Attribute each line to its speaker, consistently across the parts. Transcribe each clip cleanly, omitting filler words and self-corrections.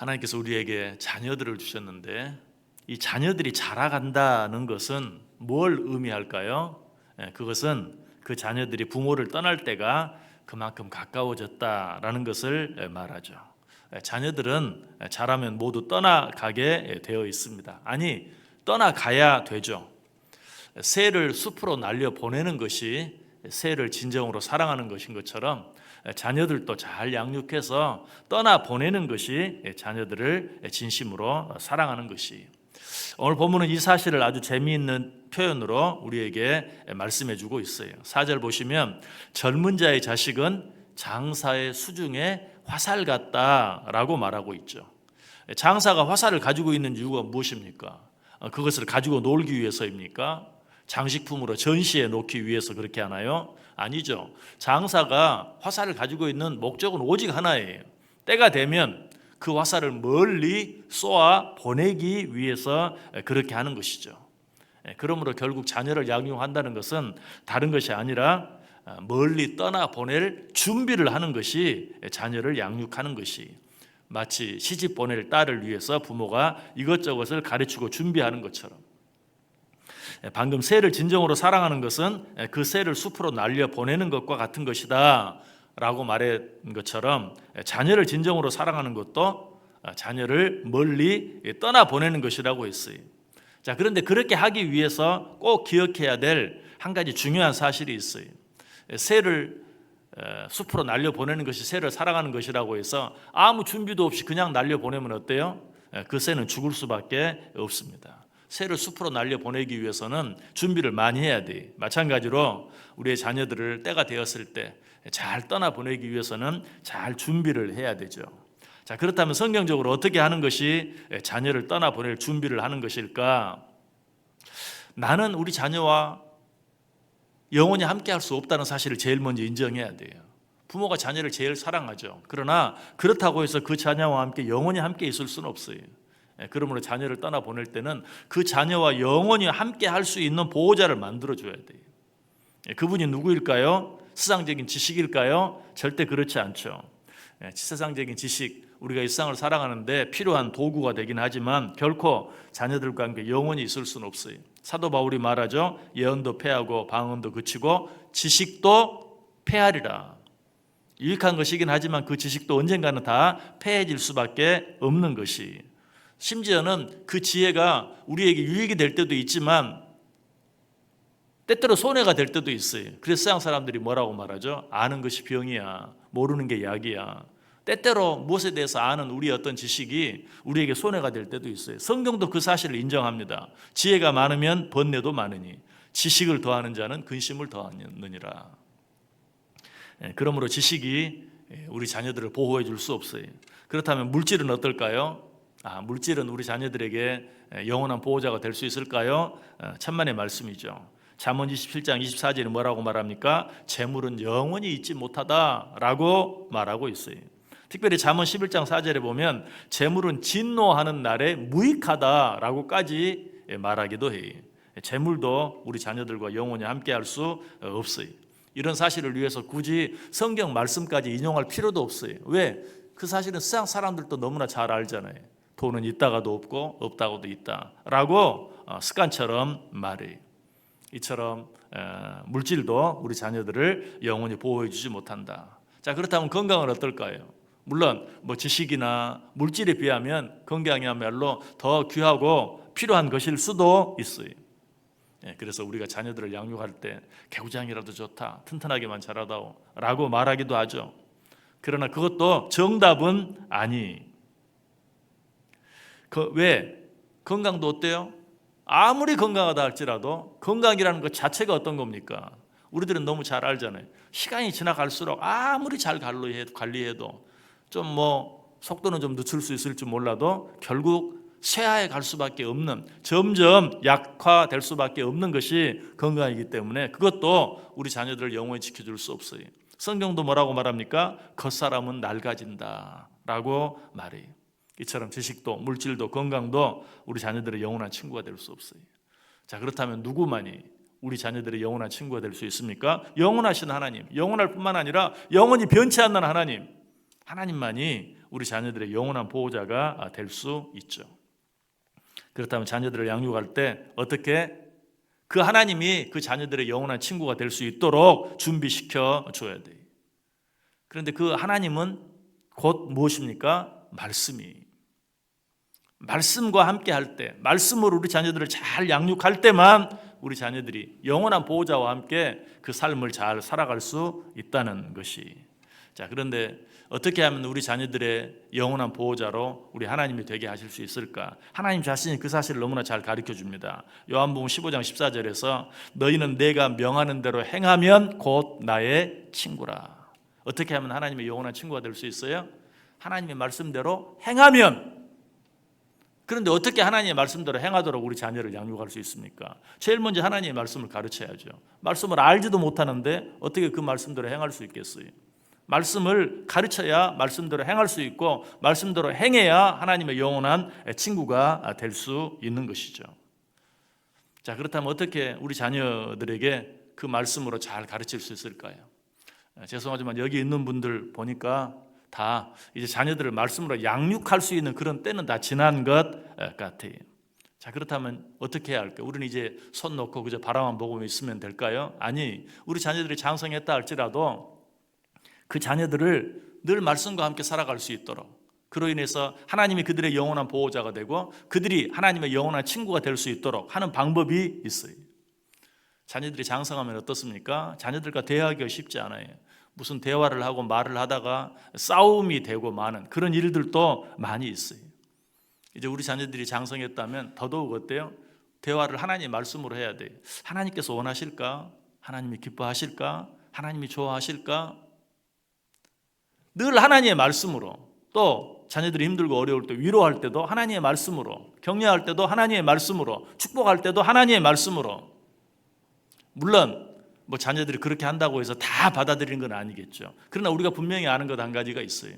Speaker 1: 하나님께서 우리에게 자녀들을 주셨는데 이 자녀들이 자라간다는 것은 뭘 의미할까요? 그것은 그 자녀들이 부모를 떠날 때가 그만큼 가까워졌다라는 것을 말하죠. 자녀들은 자라면 모두 떠나가게 되어 있습니다. 아니, 떠나가야 되죠. 새를 숲으로 날려 보내는 것이 새를 진정으로 사랑하는 것인 것처럼 자녀들도 잘 양육해서 떠나 보내는 것이 자녀들을 진심으로 사랑하는 것이. 오늘 본문은 이 사실을 아주 재미있는 표현으로 우리에게 말씀해 주고 있어요. 4절 보시면 젊은 자의 자식은 장사의 수중에 화살 같다라고 말하고 있죠. 장사가 화살을 가지고 있는 이유가 무엇입니까? 그것을 가지고 놀기 위해서입니까? 장식품으로 전시해 놓기 위해서 그렇게 하나요? 아니죠. 장사가 화살을 가지고 있는 목적은 오직 하나예요. 때가 되면 그 화살을 멀리 쏘아 보내기 위해서 그렇게 하는 것이죠. 그러므로 결국 자녀를 양육한다는 것은 다른 것이 아니라 멀리 떠나 보낼 준비를 하는 것이 자녀를 양육하는 것이, 마치 시집 보낼 딸을 위해서 부모가 이것저것을 가르치고 준비하는 것처럼, 방금 새를 진정으로 사랑하는 것은 그 새를 숲으로 날려 보내는 것과 같은 것이다 라고 말한 것처럼, 자녀를 진정으로 사랑하는 것도 자녀를 멀리 떠나 보내는 것이라고 했어요. 자, 그런데 그렇게 하기 위해서 꼭 기억해야 될 한 가지 중요한 사실이 있어요. 새를 숲으로 날려 보내는 것이 새를 사랑하는 것이라고 해서 아무 준비도 없이 그냥 날려 보내면 어때요? 그 새는 죽을 수밖에 없습니다. 새를 숲으로 날려 보내기 위해서는 준비를 많이 해야 돼요. 마찬가지로 우리의 자녀들을 때가 되었을 때 잘 떠나 보내기 위해서는 잘 준비를 해야 되죠. 자, 그렇다면 성경적으로 어떻게 하는 것이 자녀를 떠나 보낼 준비를 하는 것일까? 나는 우리 자녀와 영원히 함께 할 수 없다는 사실을 제일 먼저 인정해야 돼요. 부모가 자녀를 제일 사랑하죠. 그러나 그렇다고 해서 그 자녀와 함께 영원히 함께 있을 수는 없어요. 그러므로 자녀를 떠나 보낼 때는 그 자녀와 영원히 함께 할 수 있는 보호자를 만들어 줘야 돼요. 그분이 누구일까요? 세상적인 지식일까요? 절대 그렇지 않죠. 세상적인 지식, 우리가 이 세상을 살아가는데 필요한 도구가 되긴 하지만 결코 자녀들과 함께 영원히 있을 수는 없어요. 사도 바울이 말하죠. 예언도 패하고 방언도 그치고 지식도 패하리라. 유익한 것이긴 하지만 그 지식도 언젠가는 다 패해질 수밖에 없는 것이, 심지어는 그 지혜가 우리에게 유익이 될 때도 있지만 때때로 손해가 될 때도 있어요. 그래서 세상 사람들이 뭐라고 말하죠? 아는 것이 병이야, 모르는 게 약이야. 때때로 무엇에 대해서 아는 우리의 어떤 지식이 우리에게 손해가 될 때도 있어요. 성경도 그 사실을 인정합니다. 지혜가 많으면 번뇌도 많으니 지식을 더하는 자는 근심을 더하느니라. 그러므로 지식이 우리 자녀들을 보호해 줄 수 없어요. 그렇다면 물질은 어떨까요? 물질은 우리 자녀들에게 영원한 보호자가 될 수 있을까요? 천만의 말씀이죠. 잠언 27장 24절에 뭐라고 말합니까? 재물은 영원히 잊지 못하다라고 말하고 있어요. 특별히 잠언 11장 4절에 보면 재물은 진노하는 날에 무익하다라고까지 말하기도 해요. 재물도 우리 자녀들과 영원히 함께 할 수 없어요. 이런 사실을 위해서 굳이 성경 말씀까지 인용할 필요도 없어요. 왜? 그 사실은 세상 사람들도 너무나 잘 알잖아요. 돈은 있다가도 없고 없다고도 있다라고 습관처럼 말해요. 이처럼 물질도 우리 자녀들을 영원히 보호해 주지 못한다. 자, 그렇다면 건강은 어떨까요? 물론 지식이나 물질에 비하면 건강이야말로 더 귀하고 필요한 것일 수도 있어요. 그래서 우리가 자녀들을 양육할 때 개구장이라도 좋다, 튼튼하게만 자라다오 라고 말하기도 하죠. 그러나 그것도 정답은 아니. 왜? 건강도 어때요? 아무리 건강하다 할지라도 건강이라는 것 자체가 어떤 겁니까? 우리들은 너무 잘 알잖아요. 시간이 지나갈수록 아무리 잘 관리해도 좀 속도는 좀 늦출 수 있을지 몰라도 결국 쇠하에 갈 수밖에 없는, 점점 약화될 수밖에 없는 것이 건강이기 때문에 그것도 우리 자녀들을 영원히 지켜줄 수 없어요. 성경도 뭐라고 말합니까? 겉사람은 낡아진다 라고 말해요. 이처럼 지식도 물질도 건강도 우리 자녀들의 영원한 친구가 될 수 없어요. 자, 그렇다면 누구만이 우리 자녀들의 영원한 친구가 될 수 있습니까? 영원하신 하나님, 영원할 뿐만 아니라 영원히 변치 않는 하나님, 하나님만이 우리 자녀들의 영원한 보호자가 될 수 있죠. 그렇다면 자녀들을 양육할 때 어떻게 그 하나님이 그 자녀들의 영원한 친구가 될 수 있도록 준비시켜 줘야 돼요. 그런데 그 하나님은 곧 무엇입니까? 말씀과 함께 할 때, 말씀으로 우리 자녀들을 잘 양육할 때만 우리 자녀들이 영원한 보호자와 함께 그 삶을 잘 살아갈 수 있다는 것이. 자, 그런데 어떻게 하면 우리 자녀들의 영원한 보호자로 우리 하나님이 되게 하실 수 있을까? 하나님 자신이 그 사실을 너무나 잘 가르쳐 줍니다. 요한복음 15장 14절에서 너희는 내가 명하는 대로 행하면 곧 나의 친구라. 어떻게 하면 하나님의 영원한 친구가 될 수 있어요? 하나님의 말씀대로 행하면. 그런데 어떻게 하나님의 말씀대로 행하도록 우리 자녀를 양육할 수 있습니까? 제일 먼저 하나님의 말씀을 가르쳐야죠. 말씀을 알지도 못하는데 어떻게 그 말씀대로 행할 수 있겠어요? 말씀을 가르쳐야 말씀대로 행할 수 있고 말씀대로 행해야 하나님의 영원한 친구가 될 수 있는 것이죠. 자, 그렇다면 어떻게 우리 자녀들에게 그 말씀으로 잘 가르칠 수 있을까요? 죄송하지만 여기 있는 분들 보니까 다 이제 자녀들을 말씀으로 양육할 수 있는 그런 때는 다 지난 것 같아요. 자, 그렇다면 어떻게 해야 할까요? 우리는 이제 손 놓고 그저 바라만 보고 있으면 될까요? 아니, 우리 자녀들이 장성했다 할지라도 그 자녀들을 늘 말씀과 함께 살아갈 수 있도록, 그로 인해서 하나님이 그들의 영원한 보호자가 되고 그들이 하나님의 영원한 친구가 될 수 있도록 하는 방법이 있어요. 자녀들이 장성하면 어떻습니까? 자녀들과 대화하기가 쉽지 않아요. 무슨 대화를 하고 말을 하다가 싸움이 되고 마는 그런 일들도 많이 있어요. 이제 우리 자녀들이 장성했다면 더더욱 어때요? 대화를 하나님의 말씀으로 해야 돼요. 하나님께서 원하실까? 하나님이 기뻐하실까? 하나님이 좋아하실까? 늘 하나님의 말씀으로, 또 자녀들이 힘들고 어려울 때 위로할 때도 하나님의 말씀으로, 격려할 때도 하나님의 말씀으로, 축복할 때도 하나님의 말씀으로. 물론 뭐 자녀들이 그렇게 한다고 해서 다 받아들이는 건 아니겠죠. 그러나 우리가 분명히 아는 것 한 가지가 있어요.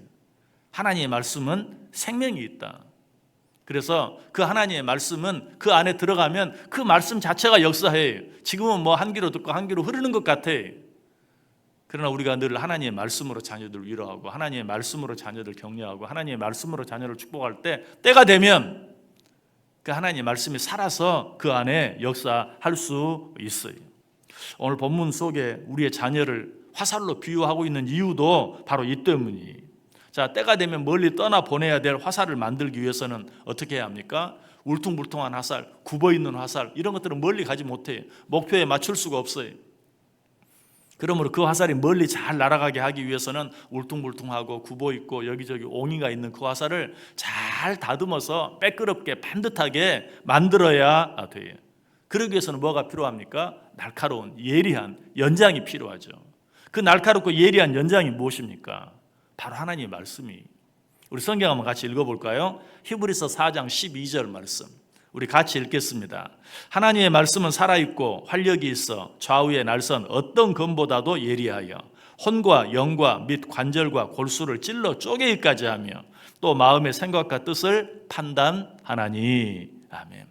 Speaker 1: 하나님의 말씀은 생명이 있다. 그래서 그 하나님의 말씀은 그 안에 들어가면 그 말씀 자체가 역사해요. 지금은 뭐 한 귀로 듣고 한 귀로 흐르는 것 같아요. 그러나 우리가 늘 하나님의 말씀으로 자녀들을 위로하고 하나님의 말씀으로 자녀들 격려하고 하나님의 말씀으로 자녀를 축복할 때, 때가 되면 그 하나님의 말씀이 살아서 그 안에 역사할 수 있어요. 오늘 본문 속에 우리의 자녀를 화살로 비유하고 있는 이유도 바로 이 때문이에요. 자, 때가 되면 멀리 떠나 보내야 될 화살을 만들기 위해서는 어떻게 해야 합니까? 울퉁불퉁한 화살, 굽어있는 화살, 이런 것들은 멀리 가지 못해요. 목표에 맞출 수가 없어요. 그러므로 그 화살이 멀리 잘 날아가게 하기 위해서는 울퉁불퉁하고 굽어있고 여기저기 옹이가 있는 그 화살을 잘 다듬어서 매끄럽게 반듯하게 만들어야 돼요. 그러기 위해서는 뭐가 필요합니까? 날카로운 예리한 연장이 필요하죠. 그 날카롭고 예리한 연장이 무엇입니까? 바로 하나님의 말씀이. 우리 성경 한번 같이 읽어볼까요? 히브리서 4장 12절 말씀, 우리 같이 읽겠습니다. 하나님의 말씀은 살아있고 활력이 있어 좌우의 날선 어떤 검보다도 예리하여 혼과 영과 및 관절과 골수를 찔러 쪼개기까지 하며 또 마음의 생각과 뜻을 판단하나니. 아멘.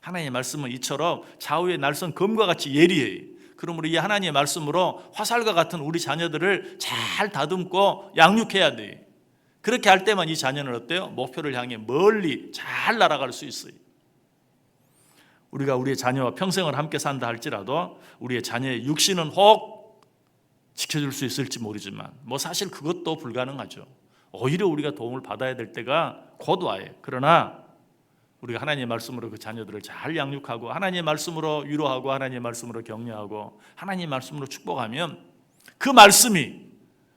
Speaker 1: 하나님의 말씀은 이처럼 좌우의 날선 검과 같이 예리해요. 그러므로 이 하나님의 말씀으로 화살과 같은 우리 자녀들을 잘 다듬고 양육해야 돼요. 그렇게 할 때만 이 자녀는 어때요? 목표를 향해 멀리 잘 날아갈 수 있어요. 우리가 우리의 자녀와 평생을 함께 산다 할지라도 우리의 자녀의 육신은 혹 지켜줄 수 있을지 모르지만 뭐 사실 그것도 불가능하죠. 오히려 우리가 도움을 받아야 될 때가 곧 와요. 그러나 우리가 하나님의 말씀으로 그 자녀들을 잘 양육하고 하나님의 말씀으로 위로하고 하나님의 말씀으로 격려하고 하나님의 말씀으로 축복하면 그 말씀이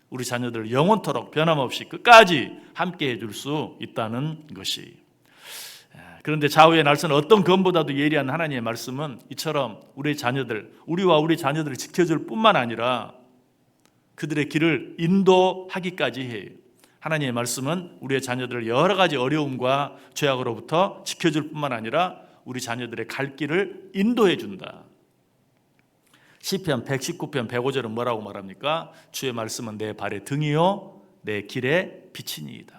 Speaker 1: 우리 자녀들을 영원토록 변함없이 끝까지 함께 해줄 수 있다는 것이. 그런데 좌우의 날선 어떤 검보다도 예리한 하나님의 말씀은 이처럼 우리 자녀들, 우리와 우리 자녀들을 지켜줄 뿐만 아니라 그들의 길을 인도하기까지 해요. 하나님의 말씀은 우리의 자녀들을 여러 가지 어려움과 죄악으로부터 지켜줄 뿐만 아니라 우리 자녀들의 갈 길을 인도해 준다. 시편 119편 105절은 뭐라고 말합니까? 주의 말씀은 내 발의 등이요 내 길의 빛이니이다.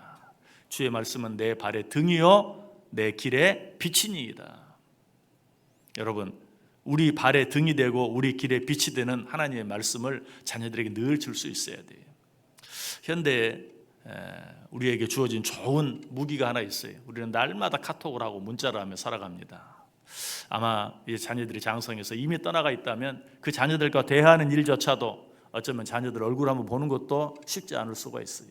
Speaker 1: 주의 말씀은 내 발의 등이요 내 길의 빛이니이다. 여러분, 우리 발의 등이 되고 우리 길의 빛이 되는 하나님의 말씀을 자녀들에게 늘 줄 수 있어야 돼요. 현대에 우리에게 주어진 좋은 무기가 하나 있어요. 우리는 날마다 카톡을 하고 문자를 하며 살아갑니다. 아마 이 자녀들이 장성해서 이미 떠나가 있다면 그 자녀들과 대화하는 일조차도 어쩌면 자녀들 얼굴 한번 보는 것도 쉽지 않을 수가 있어요.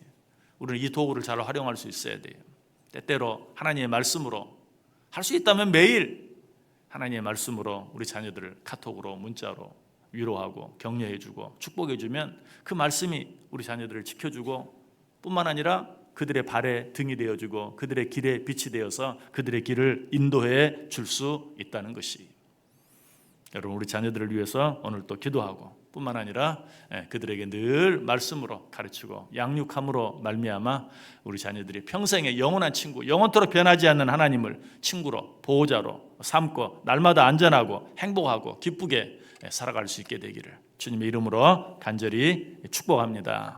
Speaker 1: 우리는 이 도구를 잘 활용할 수 있어야 돼요. 때때로 하나님의 말씀으로 할 수 있다면 매일 하나님의 말씀으로 우리 자녀들을 카톡으로 문자로 위로하고 격려해주고 축복해주면 그 말씀이 우리 자녀들을 지켜주고 뿐만 아니라 그들의 발에 등이 되어주고 그들의 길에 빛이 되어서 그들의 길을 인도해 줄 수 있다는 것이, 여러분 우리 자녀들을 위해서 오늘 또 기도하고 뿐만 아니라 그들에게 늘 말씀으로 가르치고 양육함으로 말미암아 우리 자녀들이 평생의 영원한 친구, 영원토록 변하지 않는 하나님을 친구로 보호자로 삼고 날마다 안전하고 행복하고 기쁘게 살아갈 수 있게 되기를 주님의 이름으로 간절히 축복합니다.